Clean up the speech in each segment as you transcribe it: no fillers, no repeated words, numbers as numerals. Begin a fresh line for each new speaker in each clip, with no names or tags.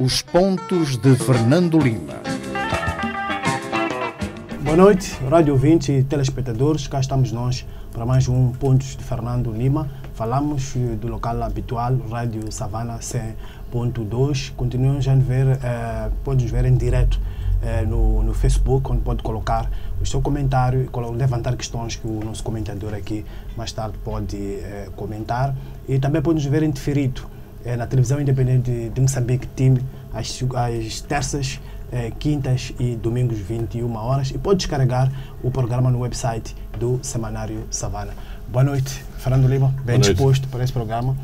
Os pontos de Fernando Lima.
Boa noite, rádio ouvintes e telespectadores. Cá estamos nós para mais um Pontos de Fernando Lima. Falamos do local habitual, Rádio Savana 100.2. Continuamos a ver, pode nos ver em direto no Facebook, onde pode colocar o seu comentário e levantar questões que o nosso comentador aqui mais tarde pode comentar. E também pode nos ver em diferido na televisão independente de Moçambique, time, às terças, quintas e domingos 21 horas, e pode descarregar o programa no website do Semanário Savana. Boa noite, Fernando Lima, bem disposto para esse programa.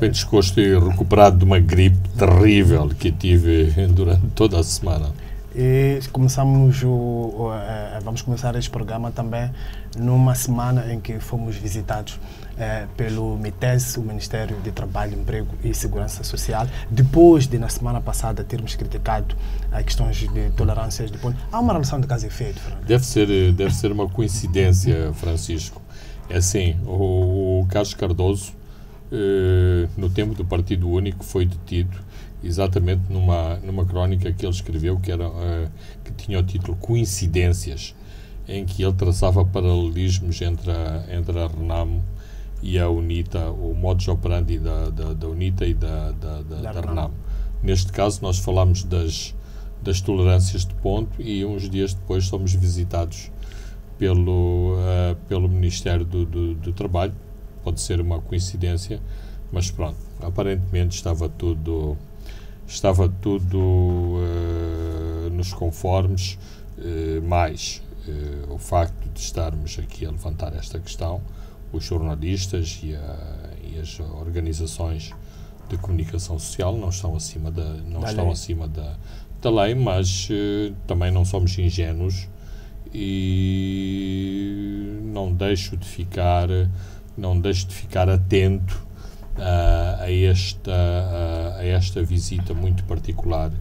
Bem disposto e recuperado de uma gripe terrível que tive durante toda a semana.
E vamos começar este programa também numa semana em que fomos visitados pelo MITES, o Ministério de Trabalho, Emprego e Segurança Social, depois de na semana passada termos criticado as questões de tolerâncias de ponto. Há uma relação de causa e efeito, Fernando?
Deve ser uma coincidência, Francisco. É assim, o Carlos Cardoso, no tempo do Partido Único, foi detido exatamente numa crónica que ele escreveu que tinha o título Coincidências, em que ele traçava paralelismos entre a Renamo e a UNITA, o modus operandi da UNITA e da Renamo. Neste caso, nós falamos das tolerâncias de ponto e uns dias depois somos visitados pelo Ministério do Trabalho. Pode ser uma coincidência, mas pronto, aparentemente estava tudo nos conformes, mais o facto de estarmos aqui a levantar esta questão, os jornalistas e as organizações de comunicação social não estão acima da lei, mas também não somos ingênuos e não deixo de ficar atento a esta visita muito particular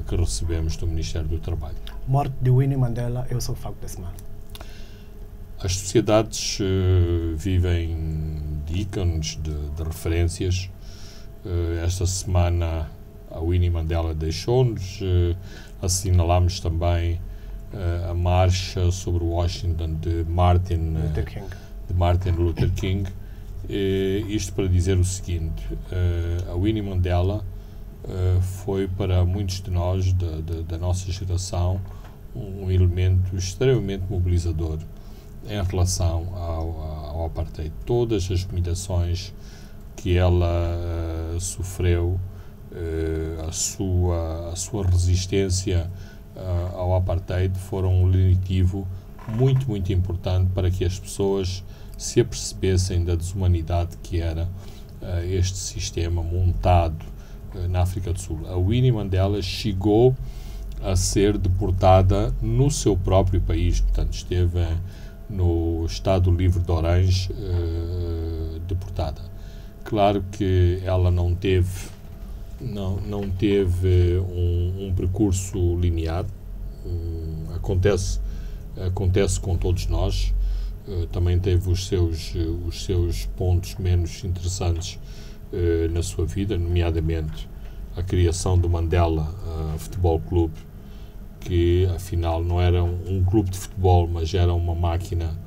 que recebemos do Ministério do Trabalho.
Morte de Winnie Mandela é o seu facto da semana.
As sociedades vivem de ícones, de referências. Esta semana a Winnie Mandela deixou-nos. Assinalámos também a marcha sobre Washington de Martin Luther King. Isto para dizer o seguinte: a Winnie Mandela foi para muitos de nós, da nossa geração, um elemento extremamente mobilizador em relação ao apartheid. Todas as humilhações que ela sofreu, a sua resistência ao apartheid foram um lenitivo muito, muito importante para que as pessoas se apercebessem da desumanidade que era este sistema montado na África do Sul. A Winnie Mandela chegou a ser deportada no seu próprio país, portanto esteve no Estado Livre de Orange deportada. Claro que ela não teve um percurso linear, acontece com todos nós. Também teve os seus pontos menos interessantes na sua vida, nomeadamente a criação do Mandela Futebol Clube, que afinal não era um clube de futebol, mas era uma máquina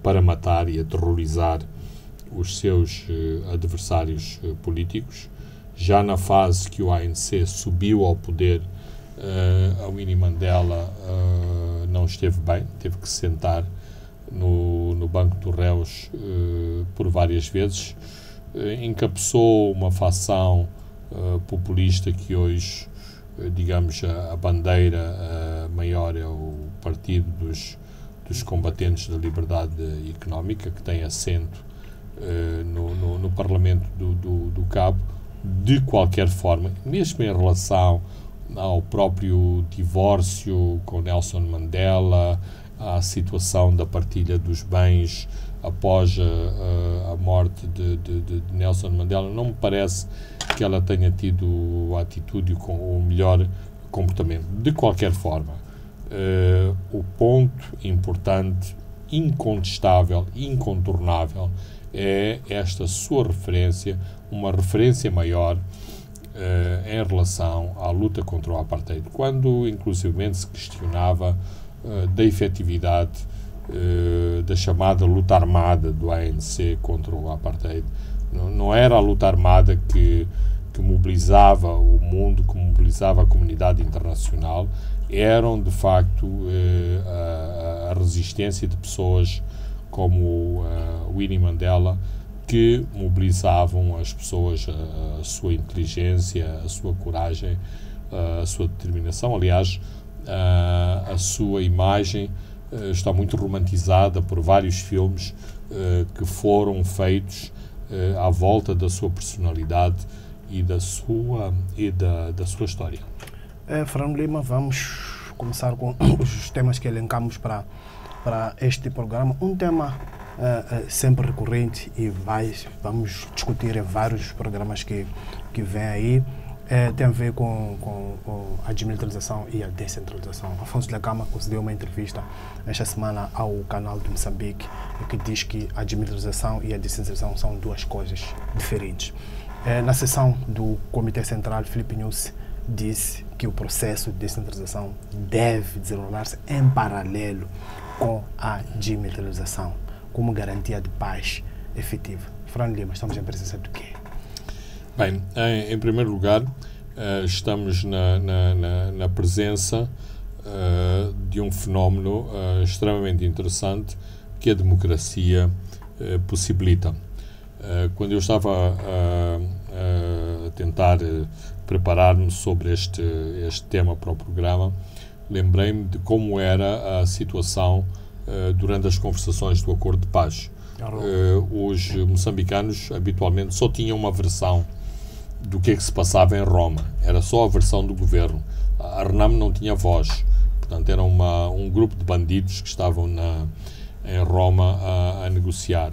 para matar e aterrorizar os seus adversários políticos. Já na fase que o ANC subiu ao poder, a Winnie Mandela não esteve bem, teve que se sentar no banco dos réus por várias vezes, encabeçou uma facção populista que hoje, digamos, a bandeira maior é o Partido dos Combatentes da Liberdade Económica, que tem assento no Parlamento do Cabo. De qualquer forma, mesmo em relação ao próprio divórcio com Nelson Mandela, à situação da partilha dos bens após a morte de Nelson Mandela, não me parece que ela tenha tido a atitude com o melhor comportamento. De qualquer forma, o ponto importante, incontestável, incontornável, é esta sua referência, uma referência maior em relação à luta contra o apartheid, quando inclusivamente se questionava da efetividade da chamada luta armada do ANC contra o apartheid. Não era a luta armada que mobilizava o mundo, que mobilizava a comunidade internacional, eram de facto a resistência de pessoas como Winnie Mandela, que mobilizavam as pessoas, a sua inteligência, a sua coragem, a sua determinação. Aliás, a sua imagem está muito romantizada por vários filmes que foram feitos à volta da sua personalidade e da sua história.
Fernando Lima, vamos começar com os temas que elencamos para este programa. Um tema sempre recorrente e vamos discutir em vários programas que vêm aí, tem a ver com a desmilitarização e a descentralização. Afonso Dhlakama concedeu uma entrevista esta semana ao canal de Moçambique, que diz que a desmilitarização e a descentralização são duas coisas diferentes. Na sessão do Comitê Central, Filipe Nyusi disse que o processo de descentralização deve desenrolar-se em paralelo com a desmilitarização, como garantia de paz efetiva. Fernando Lima, estamos em presença do quê?
Bem, em primeiro lugar, estamos na presença de um fenómeno extremamente interessante que a democracia possibilita. Quando eu estava a tentar preparar-me sobre este tema para o programa, lembrei-me de como era a situação durante as conversações do Acordo de Paz. Os moçambicanos habitualmente só tinham uma versão do que é que se passava em Roma. Era só a versão do governo. A Renamo não tinha voz. Portanto, era um grupo de bandidos que estavam em Roma a negociar.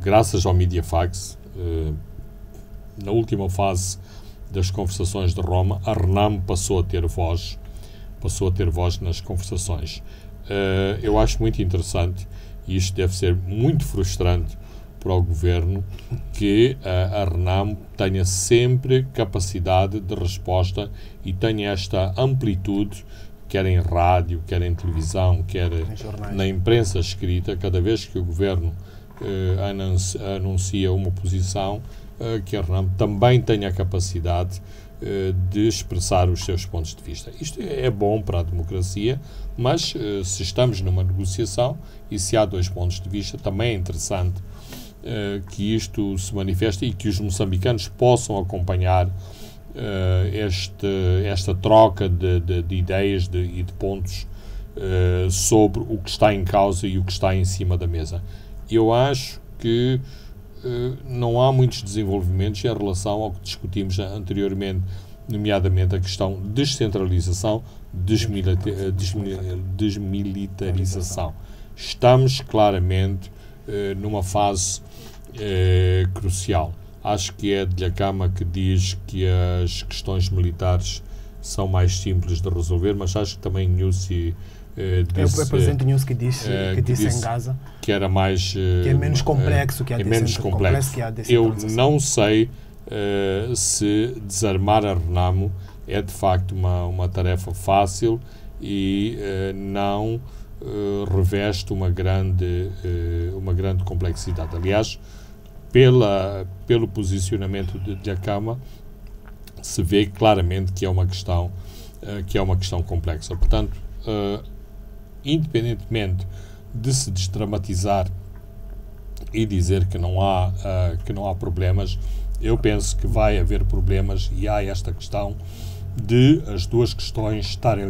Graças ao Mediafax, na última fase das conversações de Roma, a Renamo passou a ter voz nas conversações. Eu acho muito interessante, e isto deve ser muito frustrante para o governo, que a Renamo tenha sempre capacidade de resposta e tenha esta amplitude, quer em rádio, quer em televisão, quer na imprensa escrita, cada vez que o governo anuncia uma posição, que a Renamo também tenha a capacidade de expressar os seus pontos de vista. Isto é bom para a democracia, mas se estamos numa negociação e se há dois pontos de vista, também é interessante que isto se manifeste e que os moçambicanos possam acompanhar esta troca de ideias e de pontos sobre o que está em causa e o que está em cima da mesa. Eu acho que não há muitos desenvolvimentos em relação ao que discutimos anteriormente, nomeadamente a questão de descentralização, desmilitarização. Estamos claramente numa fase crucial. Acho que é Dhlakama que diz que as questões militares são mais simples de resolver, mas acho que também Nyusi
disse... É o presidente Nyusi que disse em Gaza
que era mais...
que é menos complexo que a descentralização.
Eu não sei se desarmar a Renamo é de facto uma tarefa fácil e não reveste uma grande complexidade. Aliás, pelo posicionamento de Dhlakama, se vê claramente que é uma questão complexa. Portanto, independentemente de se desdramatizar e dizer que não há problemas, eu penso que vai haver problemas e há esta questão de as duas questões estarem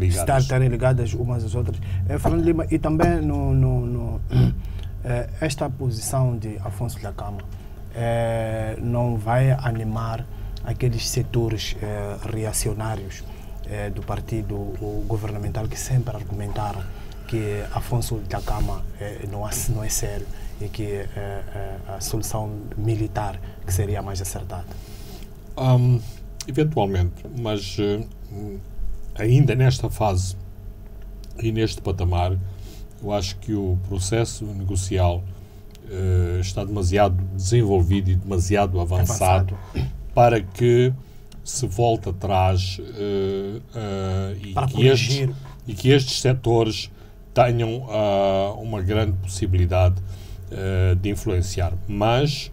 ligadas
umas às outras. Fernando Lima, e também esta posição de Afonso Dhlakama não vai animar aqueles setores reacionários do partido governamental que sempre argumentaram que Afonso Dhlakama não é sério e que a solução militar que seria mais acertada?
Eventualmente, mas ainda nesta fase e neste patamar, eu acho que o processo negocial está demasiado desenvolvido e demasiado avançado para que se volte atrás e que estes setores tenham uma grande possibilidade de influenciar, mas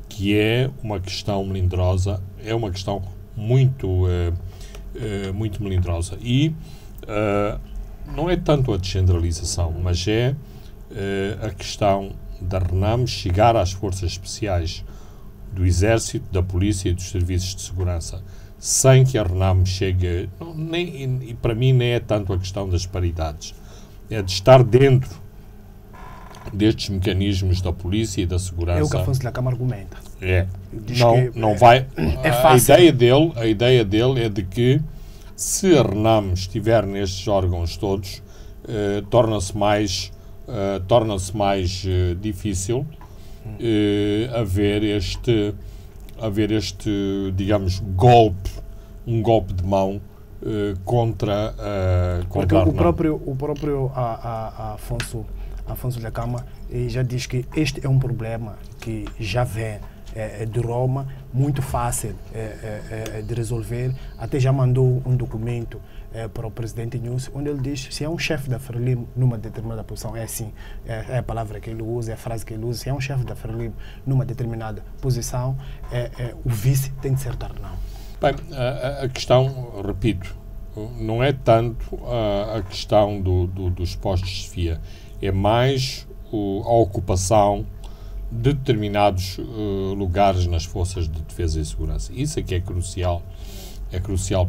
que é uma questão melindrosa, é uma questão muito melindrosa. E não é tanto a descentralização, mas é a questão da RENAM chegar às forças especiais do Exército, da Polícia e dos Serviços de Segurança, sem que a RENAM chegue, e para mim nem é tanto a questão das paridades, é de estar dentro destes mecanismos da Polícia e da Segurança.
É o que Afonso Dhlakama argumenta.
Não vai.
É fácil.
A ideia dele é de que, se a RENAM estiver nestes órgãos todos, torna-se mais difícil haver este, digamos, um golpe de mão contra a RENAM.
O próprio Afonso Dhlakama já diz que este é um problema que já vem de Roma, muito fácil de resolver. Até já mandou um documento para o presidente Nyusi, onde ele diz: se é um chefe da Frelimo numa determinada posição, é a palavra que ele usa, é a frase que ele usa, se é um chefe da Frelimo numa determinada posição, o vice tem de ser da RENAM.
Bem, a questão, repito, não é tanto a questão dos postos de chefia, é mais a ocupação de determinados lugares nas forças de defesa e segurança. Isso é que é crucial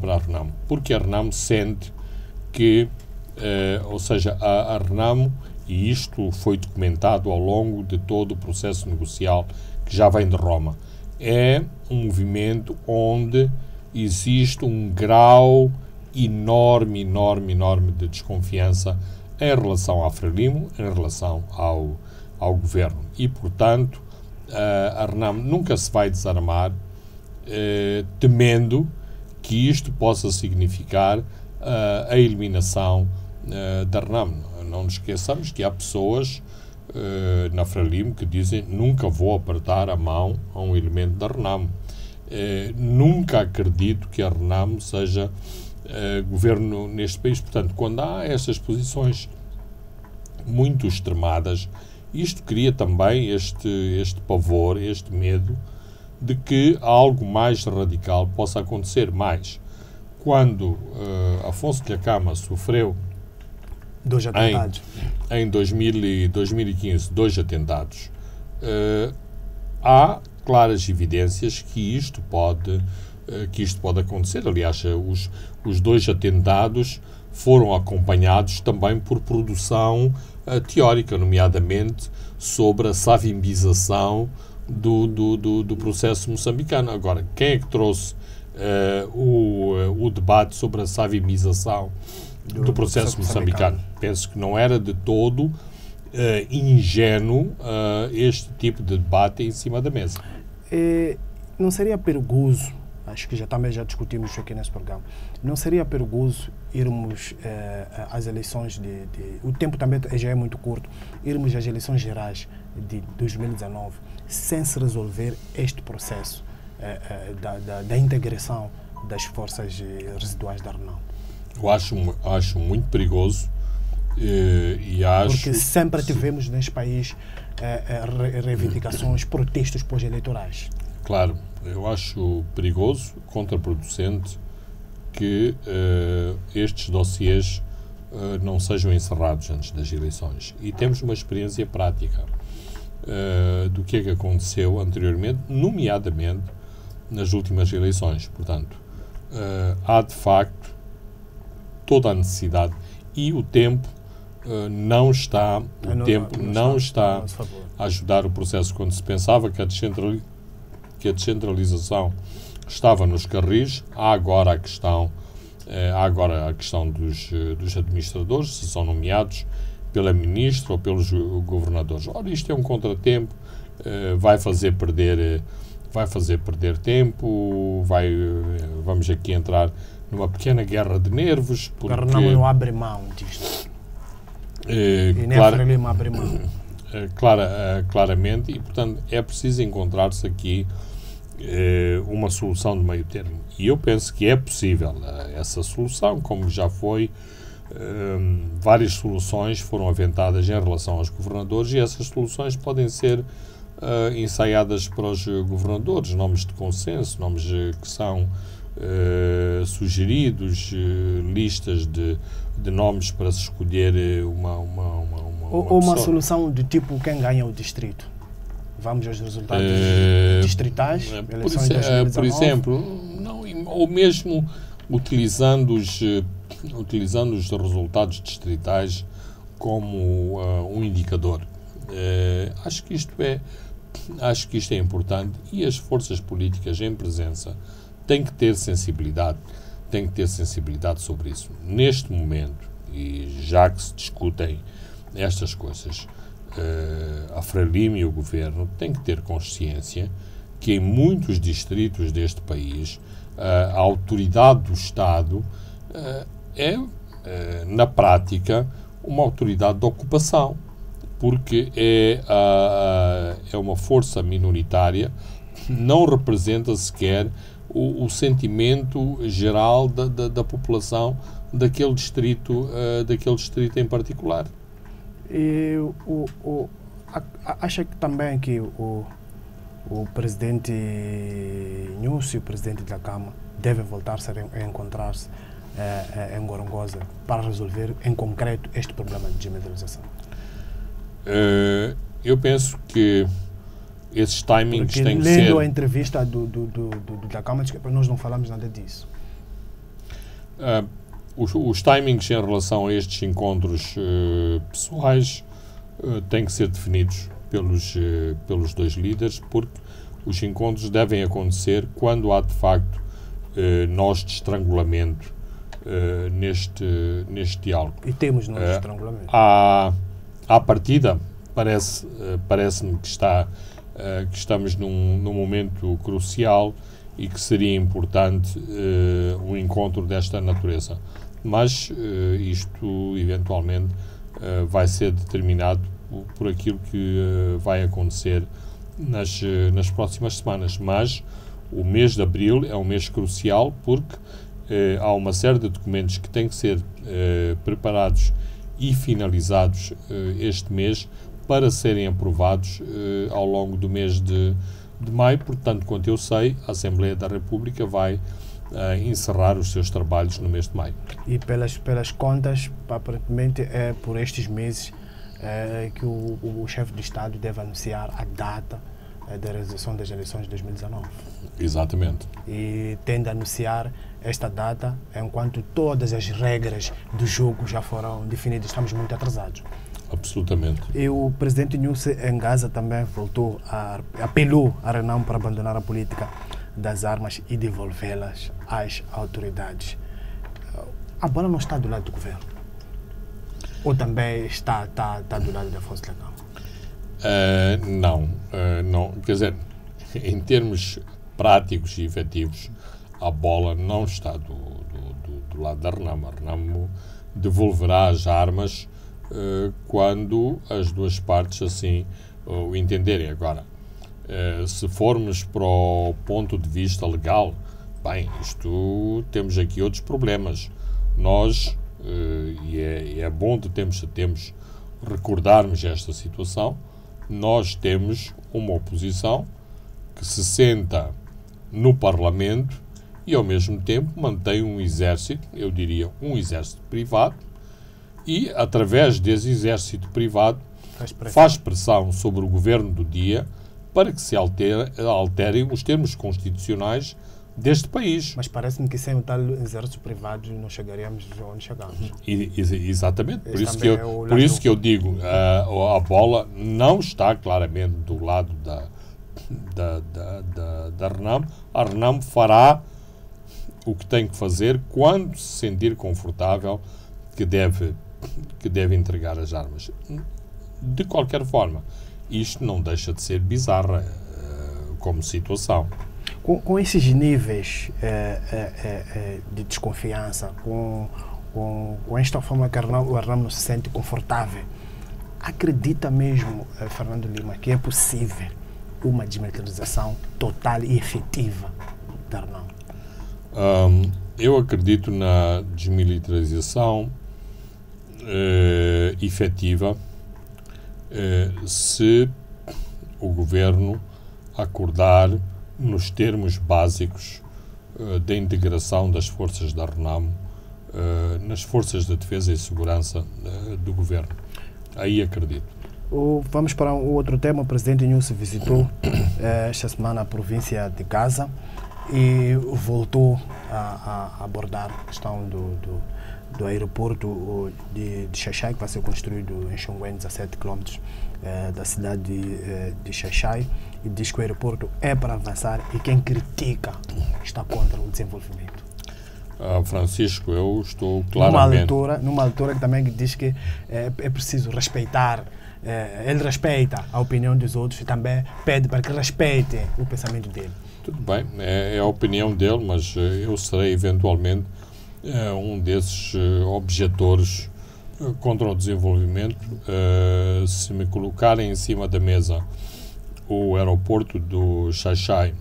para a RENAM, porque a RENAM sente que, ou seja, a RENAM, e isto foi documentado ao longo de todo o processo negocial que já vem de Roma, é um movimento onde existe um grau enorme de desconfiança em relação à Frelimo, em relação ao governo. E, portanto, a RENAM nunca se vai desarmar temendo que isto possa significar a eliminação da RENAM. Não nos esqueçamos que há pessoas na Frelimo que dizem: nunca vou apertar a mão a um elemento da RENAM. Nunca acredito que a RENAM seja governo neste país. Portanto, quando há essas posições muito extremadas, isto cria também este pavor, este medo de que algo mais radical possa acontecer. Mais, quando Afonso Dhlakama sofreu em 2015 2 atentados, há claras evidências que isto pode acontecer. Aliás, os 2 atentados foram acompanhados também por produção teórica, nomeadamente sobre a savimbização do processo moçambicano. Agora, quem é que trouxe o debate sobre a savimização do processo moçambicano? Penso que não era de todo ingênuo este tipo de debate em cima da mesa.
Não seria perigoso, acho que também já discutimos aqui nesse programa, não seria perigoso irmos às eleições o tempo também já é muito curto, irmos às eleições gerais de 2019 sem se resolver este processo da integração das forças residuais da RENAM?
Eu acho muito perigoso e acho...
Porque sempre tivemos neste país reivindicações, protestos pós-eleitorais.
Claro, eu acho perigoso, contraproducente, que estes dossiês não sejam encerrados antes das eleições. E temos uma experiência prática do que é que aconteceu anteriormente, nomeadamente nas últimas eleições. Portanto, há de facto toda a necessidade e o tempo não está a ajudar o processo. Quando se pensava que a descentralização estava nos carris, há agora a questão dos administradores, se são nomeados pela ministra ou pelos governadores. Ora, isto é um contratempo, vai fazer perder tempo, vamos aqui entrar numa pequena guerra de nervos.
Porque a RENAM não abre mão disto. E nem a Frelimo abre mão.
Claramente, e portanto é preciso encontrar-se aqui uma solução de meio termo. E eu penso que é possível essa solução, como já foi. Várias soluções foram aventadas em relação aos governadores e essas soluções podem ser ensaiadas para os governadores, nomes de consenso, nomes que são sugeridos, listas de nomes para se escolher
uma solução do tipo quem ganha o distrito. Vamos aos resultados distritais, eleições de 2019.
Por exemplo, não, ou mesmo utilizando os resultados distritais como um indicador. Acho que isto é importante e as forças políticas em presença têm que ter sensibilidade sobre isso. Neste momento, e já que se discutem estas coisas, a Frelimo e o Governo têm que ter consciência que em muitos distritos deste país a autoridade do Estado na prática, uma autoridade de ocupação, porque é uma força minoritária, não representa sequer o sentimento geral da população daquele distrito em particular.
E acha que também que o presidente Nyusi e o presidente da Câmara devem voltar-se a encontrar-se em Gorongosa para resolver em concreto este problema de desmilitarização?
Eu penso que esses timings têm que ser...
Lendo a entrevista da Câmara, nós não falamos nada disso.
Os timings em relação a estes encontros pessoais têm que ser definidos pelos dois líderes, porque os encontros devem acontecer quando há de facto nós de estrangulamento neste diálogo.
E temos nós de estrangulamento.
À partida, parece-me que estamos num momento crucial e que seria importante um encontro desta natureza. Mas isto, eventualmente, vai ser determinado por aquilo que vai acontecer nas próximas semanas. Mas o mês de abril é um mês crucial porque há uma série de documentos que têm que ser preparados e finalizados este mês para serem aprovados ao longo do mês de maio. Portanto, quanto eu sei, a Assembleia da República vai encerrar os seus trabalhos no mês de maio.
E pelas contas, aparentemente é por estes meses que o chefe de Estado deve anunciar a data da realização das eleições de 2019.
Exatamente.
E tende a anunciar esta data enquanto todas as regras do jogo já foram definidas. Estamos muito atrasados.
Absolutamente.
E o presidente Nyusi em Gaza também apelou a Renamo para abandonar a política das armas e devolvê-las às autoridades. A bola não está do lado do governo? Ou também está do lado da Força Legal?
Não. Quer dizer, em termos práticos e efetivos, a bola não está do lado da Renamo. A Renamo devolverá as armas quando as duas partes assim o entenderem. Agora, se formos para o ponto de vista legal, bem, temos aqui outros problemas. Nós, e é bom de tempos a tempos recordarmos esta situação, nós temos uma oposição que se senta no Parlamento e ao mesmo tempo mantém um exército, eu diria um exército privado, e através desse exército privado faz pressão sobre o governo do dia para que se alterem os termos constitucionais deste país.
Mas parece-me que sem o tal exército privado não chegaríamos onde chegamos.
Exatamente. Por isso que eu digo, a bola não está claramente do lado da Renamo. A Renamo fará o que tem que fazer quando se sentir confortável que deve entregar as armas. De qualquer forma, isto não deixa de ser bizarra como situação.
Com esses níveis de desconfiança, com esta forma que o Renamo não se sente confortável, acredita mesmo, Fernando Lima, que é possível uma desmilitarização total e efetiva da RENAM?
Eu acredito na desmilitarização efetiva se o governo acordar nos termos básicos da integração das forças da RENAM nas forças de defesa e segurança do governo. Aí acredito.
Vamos para um outro tema. O presidente Nyusi visitou esta semana a província de Gaza e voltou a abordar a questão do aeroporto de Xai-Xai, que vai ser construído em Xonguen, 17 km da cidade de Xai-Xai, e diz que o aeroporto é para avançar e quem critica está contra o desenvolvimento.
Francisco, eu estou claramente...
Numa altura que também diz que é preciso respeitar, ele respeita a opinião dos outros e também pede para que respeitem o pensamento dele.
Tudo bem, é a opinião dele, mas eu serei eventualmente um desses objetores contra o desenvolvimento. Se me colocarem em cima da mesa o aeroporto do Xai-Xai,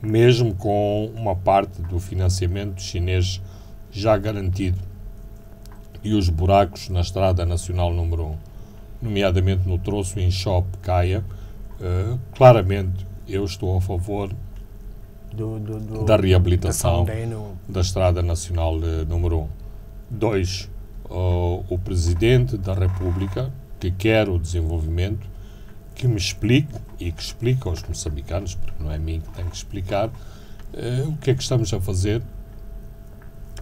mesmo com uma parte do financiamento chinês já garantido e os buracos na Estrada Nacional número 1, nomeadamente no troço em Shop-Caia, claramente eu estou a favor da reabilitação da Estrada Nacional número 1. 2. O Presidente da República, que quer o desenvolvimento, que me explique e que explique aos moçambicanos, porque não é a mim que tenho que explicar, o que é que estamos a fazer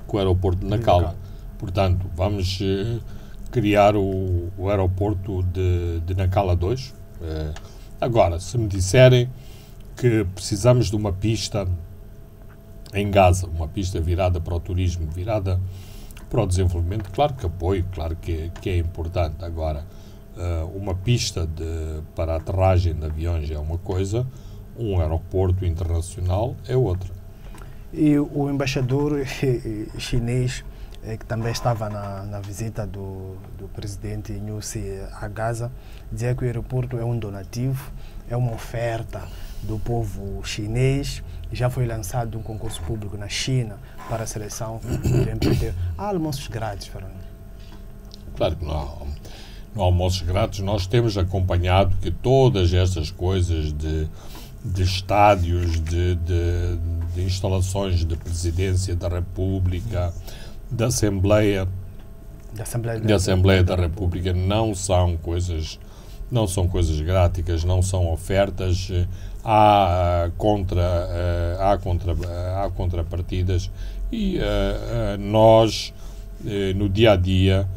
com o aeroporto de Nacala. Portanto, vamos criar o aeroporto de Nacala 2. Agora, se me disserem que precisamos de uma pista em Gaza, uma pista virada para o turismo, virada para o desenvolvimento, claro que apoio, claro que é importante. Agora, uma pista para a aterragem de aviões é uma coisa, um aeroporto internacional é outra.
E o embaixador chinês, que também estava na visita do presidente Nyusi a Gaza, dizia que o aeroporto é um donativo, é uma oferta do povo chinês. Já foi lançado um concurso público na China para a seleção do empreiteiro. Há almoços grátis, Fernando?
Claro que não há almoços grátis. Nós temos acompanhado que todas estas coisas de estádios, de instalações de presidência da República, da Assembleia da República não são coisas grátis, não são ofertas. Há contrapartidas e nós, no dia a dia,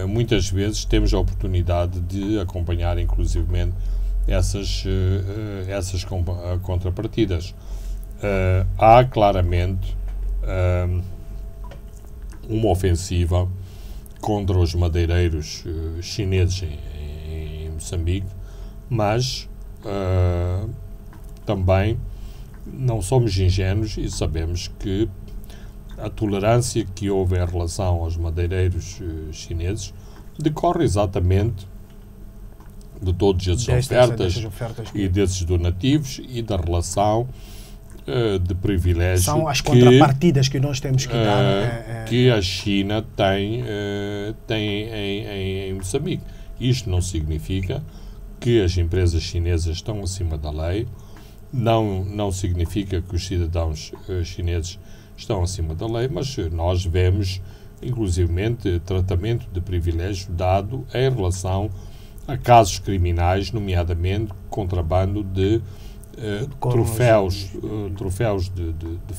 muitas vezes temos a oportunidade de acompanhar, inclusivamente, essas contrapartidas. Há claramente uma ofensiva contra os madeireiros chineses em Moçambique, mas também não somos ingênuos e sabemos que a tolerância que houve em relação aos madeireiros chineses decorre exatamente de todas essas ofertas e desses donativos e da relação de privilégio.
São as contrapartidas que nós temos que dar.
Que a China tem em Moçambique. Isto não significa que as empresas chinesas estão acima da lei, não significa que os cidadãos chineses estão acima da lei, mas nós vemos, inclusivamente, tratamento de privilégio dado em relação a casos criminais, nomeadamente contrabando de troféus de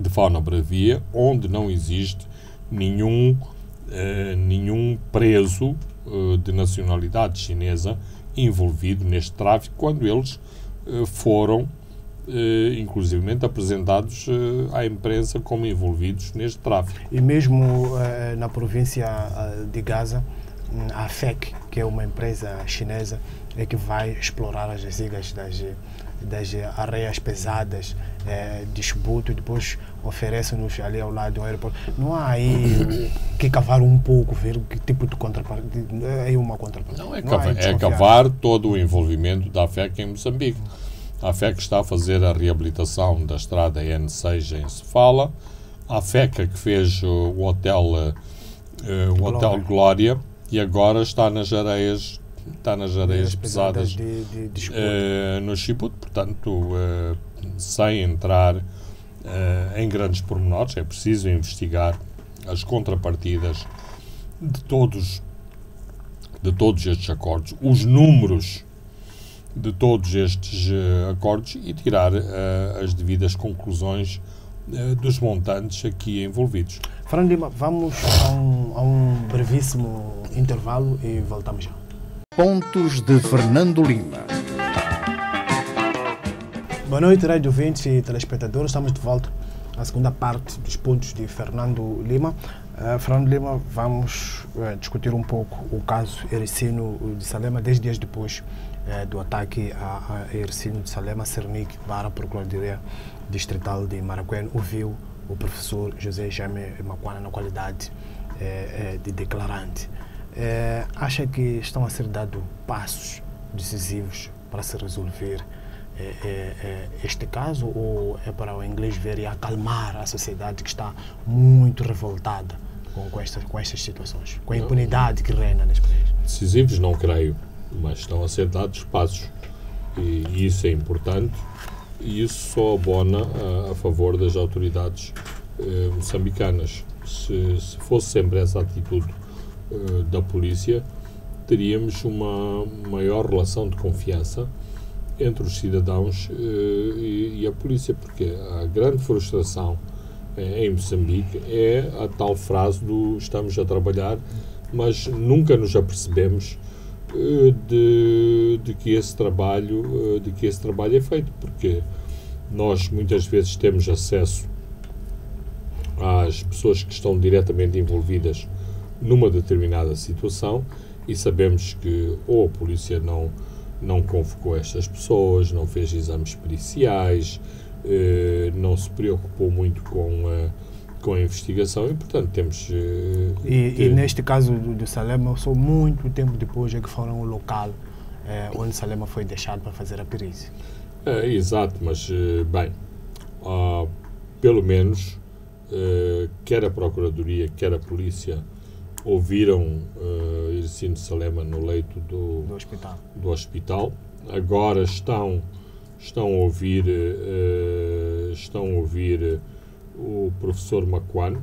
fauna bravia, onde não existe nenhum preso de nacionalidade chinesa envolvido neste tráfico, quando eles foram inclusivamente apresentados à imprensa como envolvidos neste tráfico.
E mesmo na província de Gaza, a FEC, que é uma empresa chinesa, é que vai explorar as jazigas das areias pesadas de Chubut, e depois oferece-nos ali ao lado do aeroporto. Não há aí que cavar um pouco, ver que tipo de contrapartida, é uma contrapartida.
Não, é cavar todo o envolvimento da FEC em Moçambique. A FEC está a fazer a reabilitação da estrada N6 em Sofala, a FEC que fez o Hotel Glória, e agora está nas areias pesadas
de
no Chubut, portanto, sem entrar em grandes pormenores, é preciso investigar as contrapartidas de todos estes acordos, os números de todos estes acordos e tirar as devidas conclusões dos montantes aqui envolvidos.
Fernando Lima, vamos a um brevíssimo intervalo e voltamos já.
Pontos de Fernando Lima.
Boa noite, rádio ouvintes e telespectadores. Estamos de volta à segunda parte dos pontos de Fernando Lima. Fernando Lima, vamos discutir um pouco o caso Ericino de Salema, 10 dias depois do ataque a Ericino de Salema. Cernic, para a Procuradoria Distrital de Maracuene, ouviu o professor José Jaime Macuana na qualidade de declarante. Acha que estão a ser dados passos decisivos para se resolver este caso, ou é para o inglês ver e acalmar a sociedade que está muito revoltada com estas situações, com a impunidade que reina neste país?
Decisivos não creio, mas estão a ser dados passos, e isso é importante, e isso só abona a favor das autoridades moçambicanas. Se fosse sempre essa atitude da polícia, teríamos uma maior relação de confiança entre os cidadãos e a polícia, porque a grande frustração em Moçambique é a tal frase do estamos a trabalhar, mas nunca nos apercebemos de que esse trabalho é feito, porque nós muitas vezes temos acesso às pessoas que estão diretamente envolvidas numa determinada situação e sabemos que ou a polícia não convocou estas pessoas, não fez exames periciais, não se preocupou muito com a investigação e, portanto, temos...
E neste caso do Salema, só muito tempo depois é que foram ao local onde Salema foi deixado para fazer a perícia.
Exato, mas, bem, pelo menos, quer a Procuradoria, quer a Polícia ouviram Ericino de Salema no leito do hospital. Agora estão a ouvir o professor Macuane,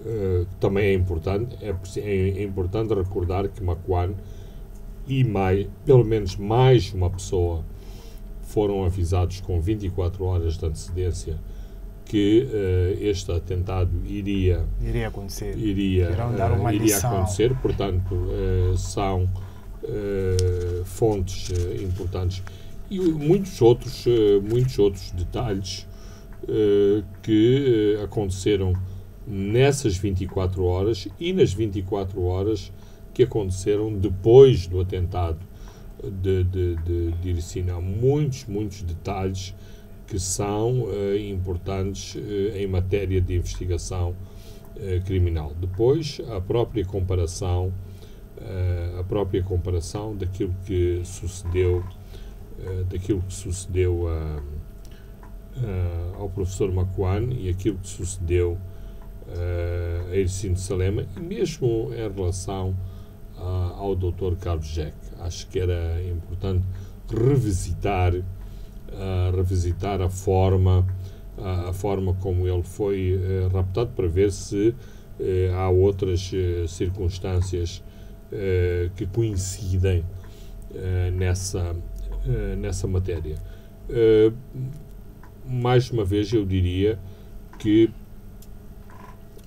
que também é importante. É importante recordar que Macuane e pelo menos mais uma pessoa foram avisados com 24 horas de antecedência que este atentado iria acontecer. Portanto, são fontes importantes. E muitos outros detalhes que aconteceram nessas 24 horas e nas 24 horas que aconteceram depois do atentado de Ericino. Há muitos detalhes que são importantes em matéria de investigação criminal. Depois, a própria comparação daquilo que sucedeu ao professor Macuane e aquilo que sucedeu a Ericino de Salema, e mesmo em relação ao Dr. Carlos Jeque. Acho que era importante revisitar a forma como ele foi raptado, para ver se há outras circunstâncias que coincidem nessa matéria. Mais uma vez, eu diria que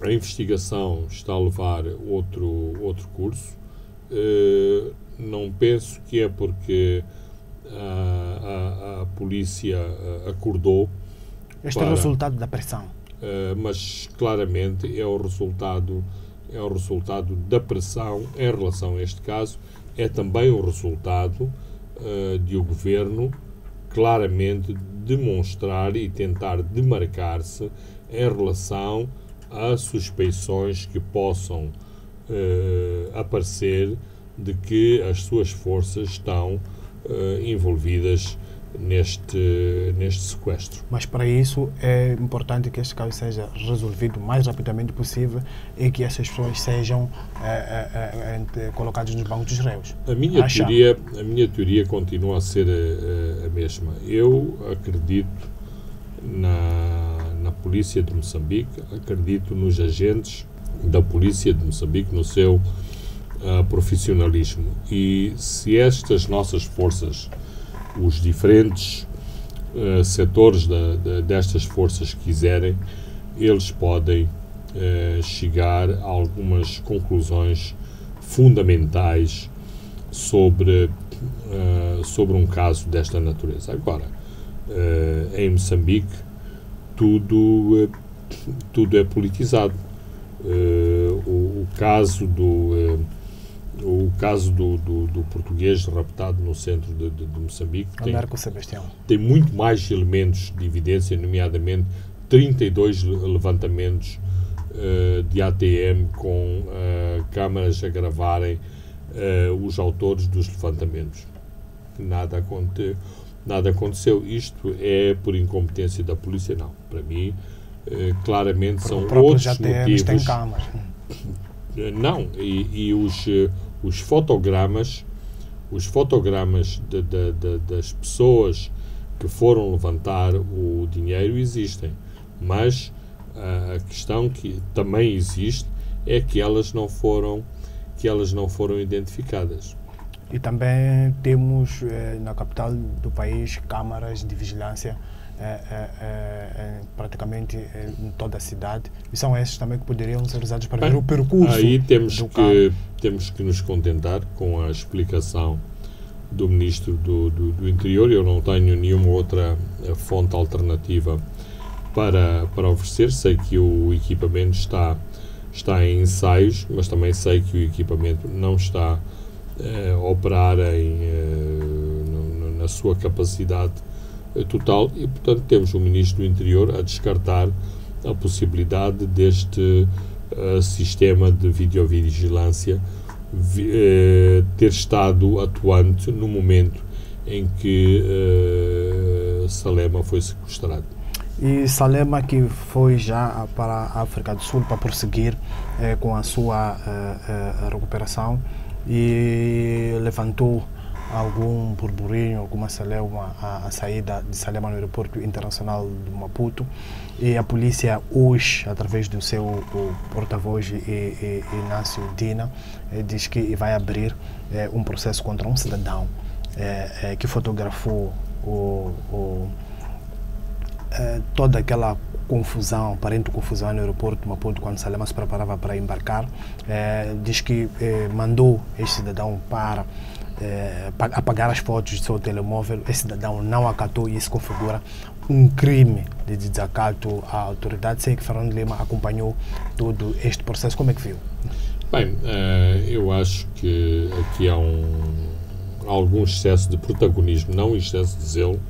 a investigação está a levar outro curso. Não penso que é porque a polícia acordou.
Este é o resultado da pressão.
Mas claramente é o resultado é o resultado da pressão em relação a este caso, é também o resultado de o Governo claramente demonstrar e tentar demarcar-se em relação a suspeições que possam aparecer de que as suas forças estão envolvidas neste sequestro.
Mas para isso é importante que este caso seja resolvido o mais rapidamente possível e que essas pessoas sejam colocadas nos bancos dos réus.
A minha teoria continua a ser a mesma. Eu acredito na polícia de Moçambique, acredito nos agentes da polícia de Moçambique, no seu profissionalismo. E se estas nossas forças, os diferentes setores destas forças quiserem, eles podem chegar a algumas conclusões fundamentais sobre um caso desta natureza. Agora, em Moçambique, tudo é politizado. O caso do português raptado no centro de Moçambique tem muito mais elementos de evidência, nomeadamente 32 levantamentos de ATM com câmaras a gravarem os autores dos levantamentos. Nada aconteceu. Isto é por incompetência da polícia? Não. Para mim, claramente são outros motivos.
Tem câmaras.
Não, e os fotogramas das pessoas que foram levantar o dinheiro existem, mas a questão que também existe é que elas não foram identificadas.
E também temos na capital do país câmaras de vigilância praticamente em toda a cidade, e são esses também que poderiam ser usados para ver o percurso.
Aí temos que nos contentar com a explicação do Ministro do Interior. Eu não tenho nenhuma outra fonte alternativa para oferecer. Sei que o equipamento está em ensaios, mas também sei que o equipamento não está a operar na sua capacidade total, e portanto temos o Ministro do Interior a descartar a possibilidade deste sistema de videovigilância ter estado atuante no momento em que Salema foi sequestrado.
E Salema, que foi já para a África do Sul para prosseguir com a sua recuperação, e levantou algum burburinho, alguma celeuma a saída de Salema no aeroporto internacional de Maputo, e a polícia hoje, através do seu porta-voz Inácio Dina, diz que vai abrir um processo contra um cidadão que fotografou toda aquela confusão, aparente confusão no aeroporto de Maputo quando Salema se preparava para embarcar. Diz que mandou este cidadão para apagar as fotos do seu telemóvel. Esse cidadão não acatou, e isso configura um crime de desacato à autoridade. Sei que Fernando Lima acompanhou todo este processo. Como é que viu?
Bem, eu acho que aqui há algum excesso de protagonismo, não excesso de zelo,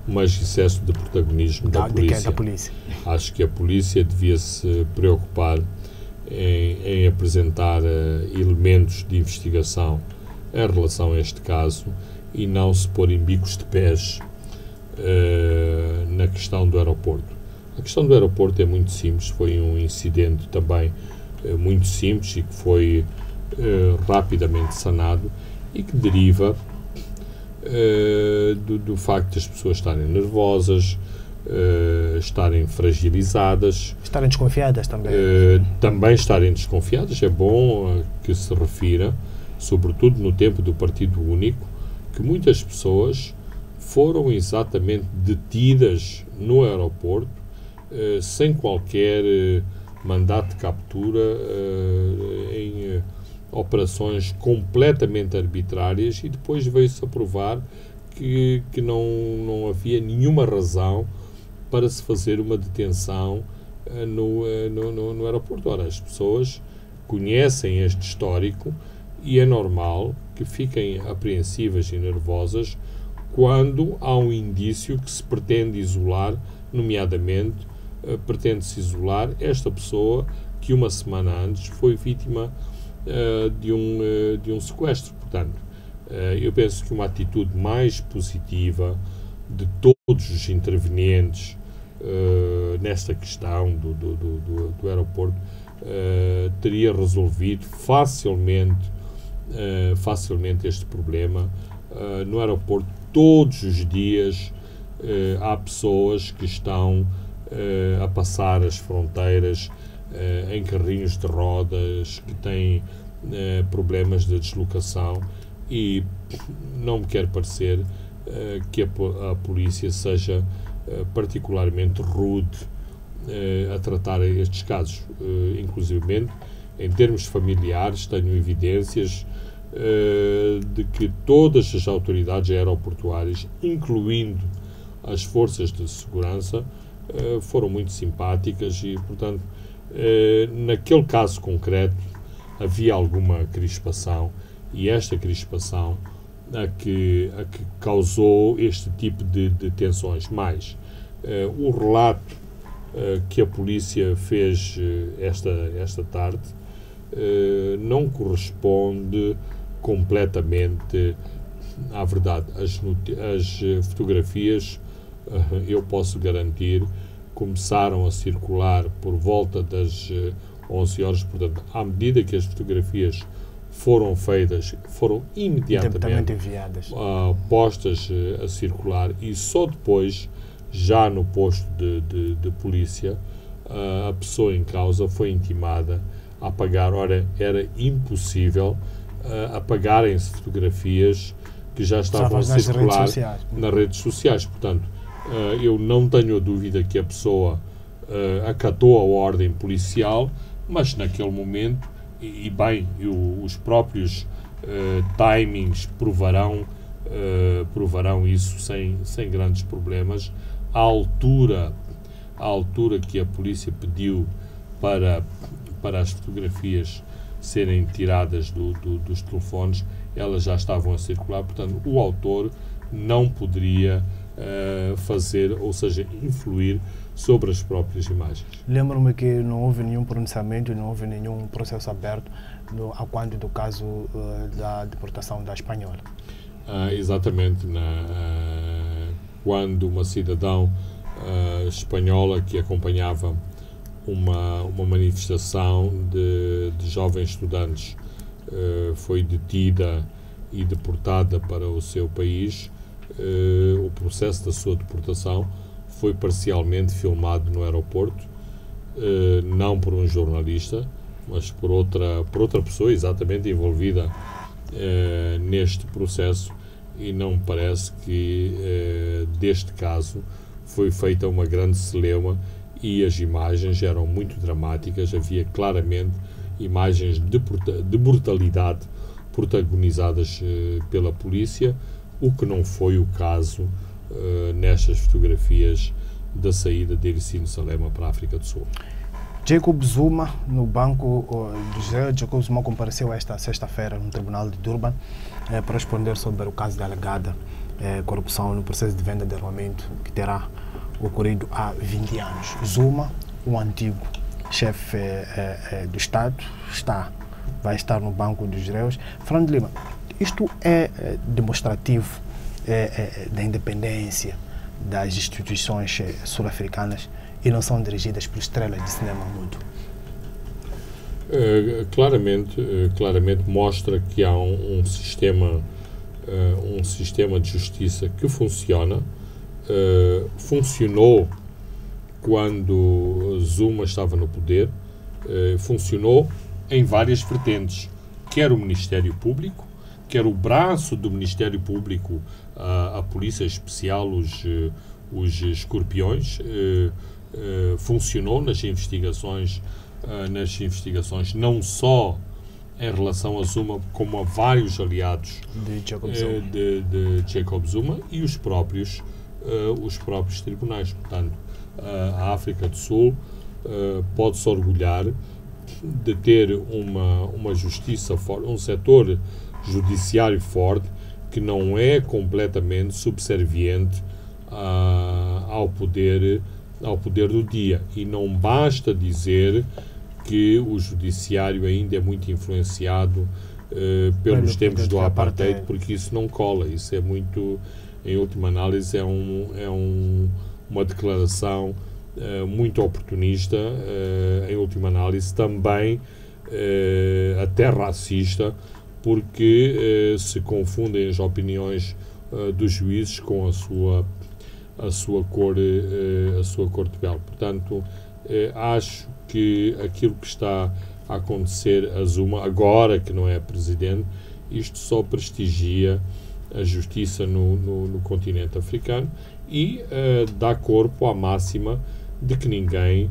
mas excesso de protagonismo da polícia. Acho que a polícia devia se preocupar em apresentar elementos de investigação em relação a este caso e não se pôr em bicos de pés na questão do aeroporto. A questão do aeroporto é muito simples, foi um incidente também muito simples e que foi rapidamente sanado e que deriva do facto das pessoas estarem nervosas, estarem fragilizadas,
estarem desconfiadas também.
Também estarem desconfiadas. É bom que se refira, sobretudo no tempo do Partido Único, que muitas pessoas foram exatamente detidas no aeroporto sem qualquer mandato de captura, em operações completamente arbitrárias, e depois veio-se a provar que não havia nenhuma razão para se fazer uma detenção no aeroporto. Ora, as pessoas, conhecem este histórico e é normal que fiquem apreensivas e nervosas quando há um indício que se pretende isolar, nomeadamente, pretende-se isolar esta pessoa que uma semana antes foi vítima de um sequestro. Portanto, eu penso que uma atitude mais positiva de todos os intervenientes nesta questão do aeroporto teria resolvido facilmente este problema. No aeroporto, todos os dias, há pessoas que estão a passar as fronteiras em carrinhos de rodas, que têm problemas de deslocação, e não me quer parecer que a polícia seja particularmente rude a tratar estes casos. Inclusivamente, em termos familiares, tenho evidências de que todas as autoridades aeroportuárias, incluindo as forças de segurança, foram muito simpáticas e, portanto, naquele caso concreto havia alguma crispação, e esta crispação a que causou este tipo de tensões. Mais, o relato que a polícia fez esta tarde não corresponde completamente à verdade. As fotografias, eu posso garantir, começaram a circular por volta das 11 horas, portanto, à medida que as fotografias foram feitas, foram imediatamente
enviadas,
postas a circular, e só depois, já no posto de polícia, a pessoa em causa foi intimada a apagar. Ora, era impossível apagarem-se fotografias que já estavam a circular nas redes sociais. Portanto, eu não tenho a dúvida que a pessoa acatou a ordem policial, mas naquele momento, e bem, os próprios timings provarão isso sem grandes problemas. A altura que a polícia pediu para as fotografias serem tiradas dos telefones, elas já estavam a circular. Portanto, o autor não poderia fazer, ou seja, influir sobre as próprias imagens.
Lembro-me que não houve nenhum pronunciamento, não houve nenhum processo aberto a quanto do caso da deportação da espanhola.
Exatamente. Quando uma cidadã espanhola que acompanhava uma manifestação de jovens estudantes foi detida e deportada para o seu país, o processo da sua deportação foi parcialmente filmado no aeroporto, não por um jornalista, mas por outra pessoa exatamente envolvida neste processo, e não me parece que deste caso foi feita uma grande celeuma, e as imagens eram muito dramáticas. Havia claramente imagens de brutalidade protagonizadas pela polícia, o que não foi o caso nestas fotografias da saída de Hericino Salema para a África do Sul.
Jacob Zuma, no Banco de Israel. Jacob Zuma compareceu esta sexta-feira no Tribunal de Durban para responder sobre o caso de alegada corrupção no processo de venda de armamento que terá ocorrido há 20 anos. Zuma, o antigo chefe do Estado, vai estar no Banco dos Réus. Fernando Lima, isto é demonstrativo da independência das instituições sul-africanas e não são dirigidas por estrelas de cinema mudo?
Claramente mostra que há um sistema de justiça que funciona. Funcionou quando Zuma estava no poder, funcionou em várias vertentes, quer o Ministério Público, quer o braço do Ministério Público, a Polícia Especial, os Escorpiões, funcionou nas investigações não só em relação a Zuma, como a vários aliados de Jacob Zuma e os próprios tribunais. Portanto, a África do Sul pode-se orgulhar de ter uma justiça forte, um setor judiciário forte que não é completamente subserviente ao poder do dia. E não basta dizer que o judiciário ainda é muito influenciado pelos tempos do apartheid, porque isso não cola. Isso é muito, em última análise, uma declaração muito oportunista, em última análise também até racista, porque se confundem as opiniões dos juízes com a sua cor de pele. Portanto, acho que aquilo que está a acontecer a Zuma, agora que não é presidente, isto só prestigia a justiça no continente africano e dá corpo à máxima de que ninguém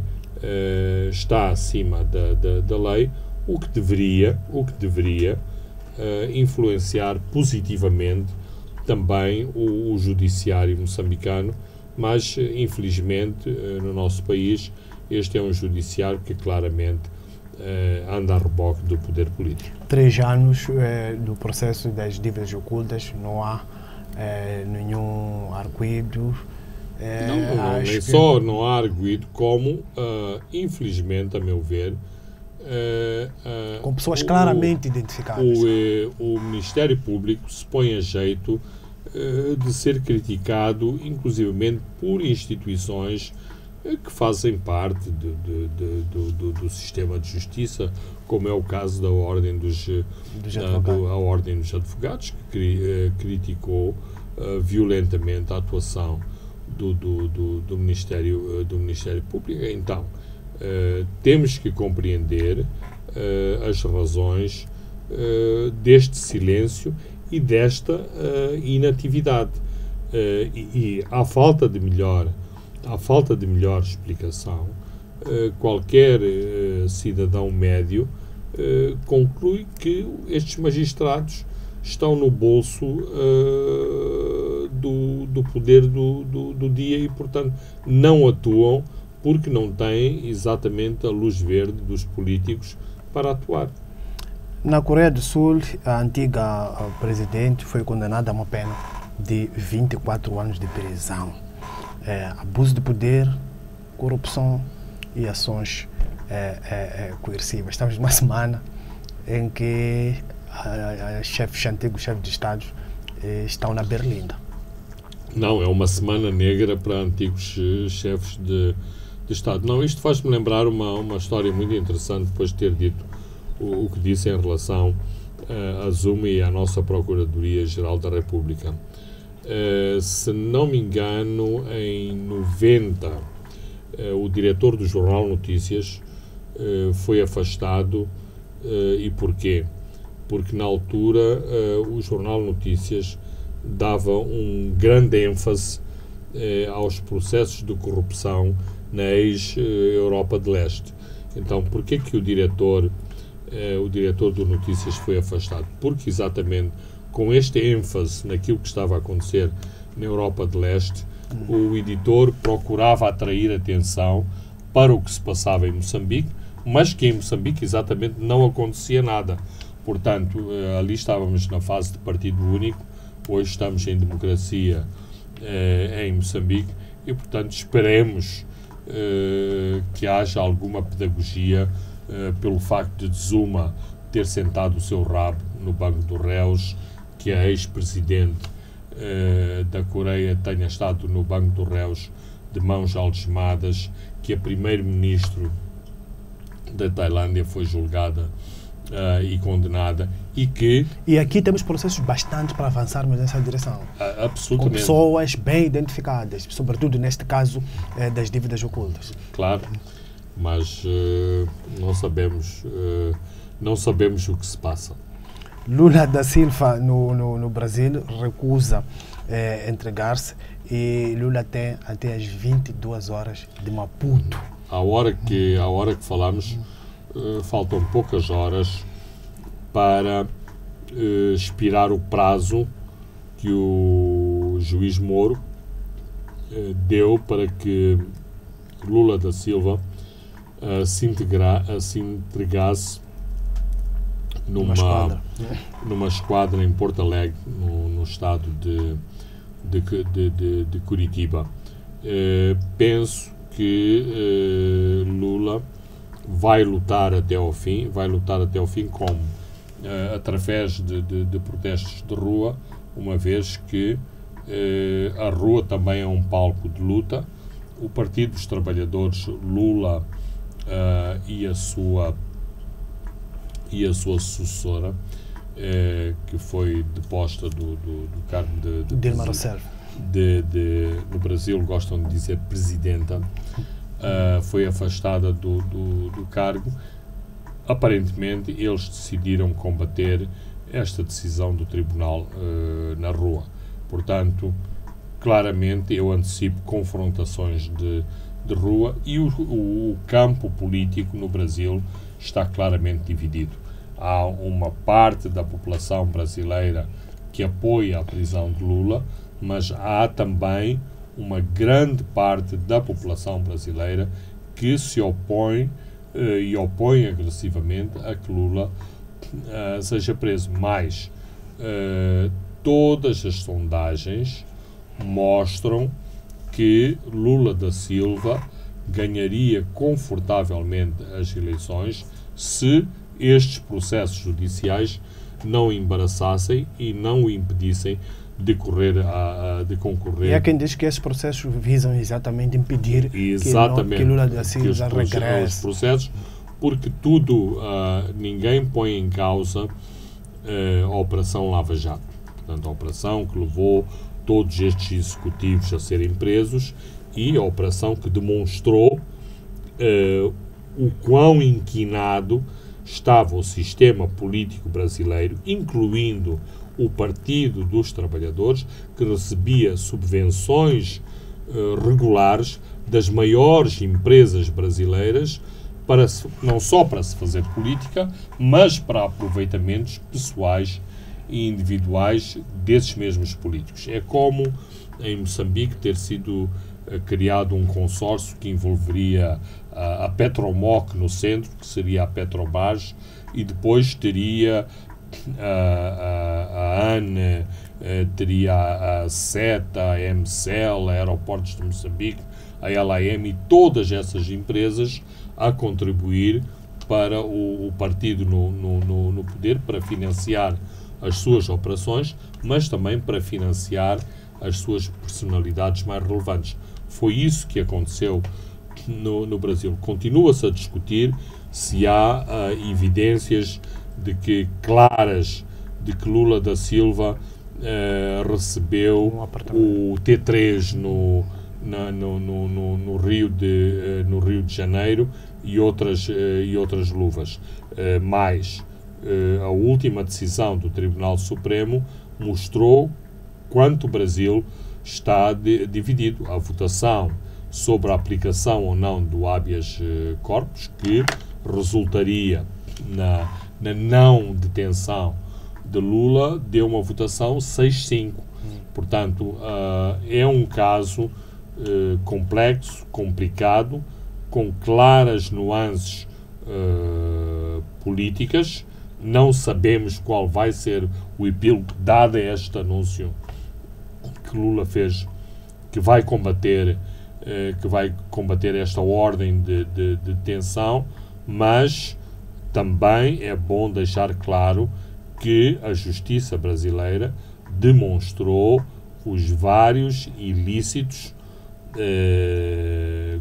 está acima da lei, o que deveria influenciar positivamente também o judiciário moçambicano, mas infelizmente no nosso país este é um judiciário que claramente anda a reboque do poder político.
3 anos do processo das dívidas ocultas, não há nenhum arguido.
Nem só não há arguido, como infelizmente, a meu ver,
com pessoas claramente identificadas.
O Ministério Público se põe a jeito de ser criticado, inclusivamente por instituições que fazem parte do sistema de justiça, como é o caso da Ordem dos Advogados, que criticou violentamente a atuação do Ministério Público. Então, temos que compreender as razões deste silêncio e desta inatividade. E à falta de melhor explicação, qualquer cidadão médio conclui que estes magistrados estão no bolso do poder do dia e, portanto, não atuam porque não têm exatamente a luz verde dos políticos para atuar.
Na Coreia do Sul, a antiga presidente foi condenada a uma pena de 24 anos de prisão. Abuso de poder, corrupção e ações coercivas. Estamos numa semana em que antigos chefes de Estado estão na berlinda.
Não, é uma semana negra para antigos chefes de Estado. Não, isto faz-me lembrar uma história muito interessante, depois de ter dito o que disse em relação a Zuma e à nossa Procuradoria-Geral da República. Se não me engano, em 90, o diretor do Jornal Notícias foi afastado. E porquê? Porque na altura o Jornal Notícias dava um grande ênfase aos processos de corrupção na ex-Europa de Leste. Então, porquê que o diretor do Notícias foi afastado? Porque exatamente com este ênfase naquilo que estava a acontecer na Europa de Leste, o editor procurava atrair atenção para o que se passava em Moçambique, mas que em Moçambique exatamente não acontecia nada. Portanto, ali estávamos na fase de partido único, hoje estamos em democracia em Moçambique e, portanto, esperemos que haja alguma pedagogia pelo facto de Zuma ter sentado o seu rabo no banco dos réus, que a ex-presidente da Coreia tenha estado no banco dos réus de mãos algemadas, que a primeiro-ministro da Tailândia foi julgada e condenada e
aqui temos processos bastante para avançarmos nessa direção.
Absolutamente.
Com pessoas bem identificadas, sobretudo neste caso das dívidas ocultas.
Claro, mas não sabemos o que se passa.
Lula da Silva no Brasil recusa entregar-se e Lula tem até as 22 horas de Maputo.
À hora que falamos, faltam poucas horas para expirar o prazo que o juiz Moro deu para que Lula da Silva se entregasse numa esquadra em Porto Alegre, no estado de Curitiba. Penso que Lula vai lutar até ao fim como? Através de protestos de rua, uma vez que a rua também é um palco de luta. O Partido dos Trabalhadores, Lula e a sua sucessora, que foi deposta do cargo de
Dilma Rousseff.
No Brasil gostam de dizer presidenta, foi afastada do cargo. Aparentemente eles decidiram combater esta decisão do tribunal na rua. Portanto, claramente eu antecipo confrontações de rua, e o campo político no Brasil está claramente dividido. Há uma parte da população brasileira que apoia a prisão de Lula, mas há também uma grande parte da população brasileira que se opõe e opõe agressivamente a que Lula seja preso. Mas todas as sondagens mostram que Lula da Silva ganharia confortavelmente as eleições se estes processos judiciais não o embaraçassem e não o impedissem de concorrer.
E há quem diz que esses processos visam exatamente impedir que Lula da Silva regresse.
Os processos, porque ninguém põe em causa a Operação Lava Jato. Portanto, a operação que levou todos estes executivos a serem presos e a operação que demonstrou o quão inquinado estava o sistema político brasileiro, incluindo o Partido dos Trabalhadores, que recebia subvenções regulares das maiores empresas brasileiras, não só para se fazer política, mas para aproveitamentos pessoais e individuais desses mesmos políticos. É como em Moçambique ter sido criado um consórcio que envolveria a Petromoc no centro, que seria a Petrobras, e depois teria a ANE, teria a SETA, a MCL, a Aeroportos de Moçambique, a LAM e todas essas empresas a contribuir para o partido no poder, para financiar as suas operações, mas também para financiar as suas personalidades mais relevantes. Foi isso que aconteceu no Brasil. Continua-se a discutir se há evidências claras de que Lula da Silva recebeu o T3 no Rio de Janeiro e outras luvas. Mas a última decisão do Tribunal Supremo mostrou quanto o Brasil está dividido. A votação sobre a aplicação ou não do habeas corpus, que resultaria na não detenção de Lula, deu uma votação 6-5. Portanto, é um caso complexo, complicado, com claras nuances políticas. Não sabemos qual vai ser o epílogo, dado este anúncio que Lula fez, que vai combater esta ordem de detenção, mas também é bom deixar claro que a justiça brasileira demonstrou os vários ilícitos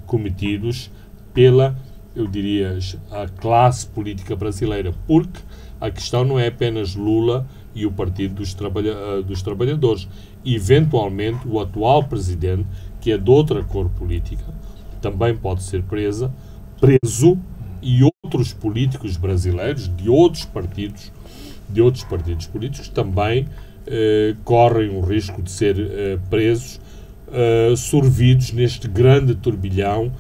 cometidos pela, eu diria, a classe política brasileira, porque a questão não é apenas Lula e o Partido dos Trabalhadores. Eventualmente, o atual presidente, que é de outra cor política, também pode ser preso, e outros políticos brasileiros de outros partidos políticos também correm o risco de ser presos, sorvidos neste grande turbilhão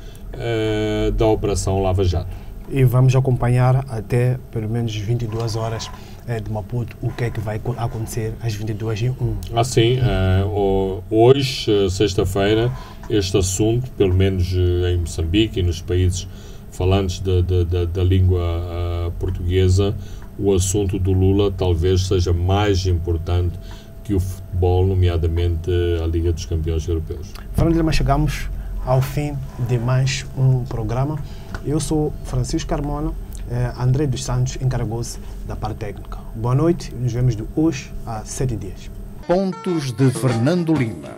da Operação Lava Jato.
E vamos acompanhar até pelo menos 22 horas de Maputo o que é que vai acontecer às 22h01.
Assim, hoje, sexta-feira, este assunto, pelo menos em Moçambique e nos países falantes da língua portuguesa, o assunto do Lula talvez seja mais importante que o futebol, nomeadamente a Liga dos Campeões Europeus.
Fernando Lima, chegamos ao fim de mais um programa. Eu sou Francisco Carmona, André dos Santos encarregou-se da parte técnica. Boa noite e nos vemos de hoje a 7 dias.
Pontos de Fernando Lima.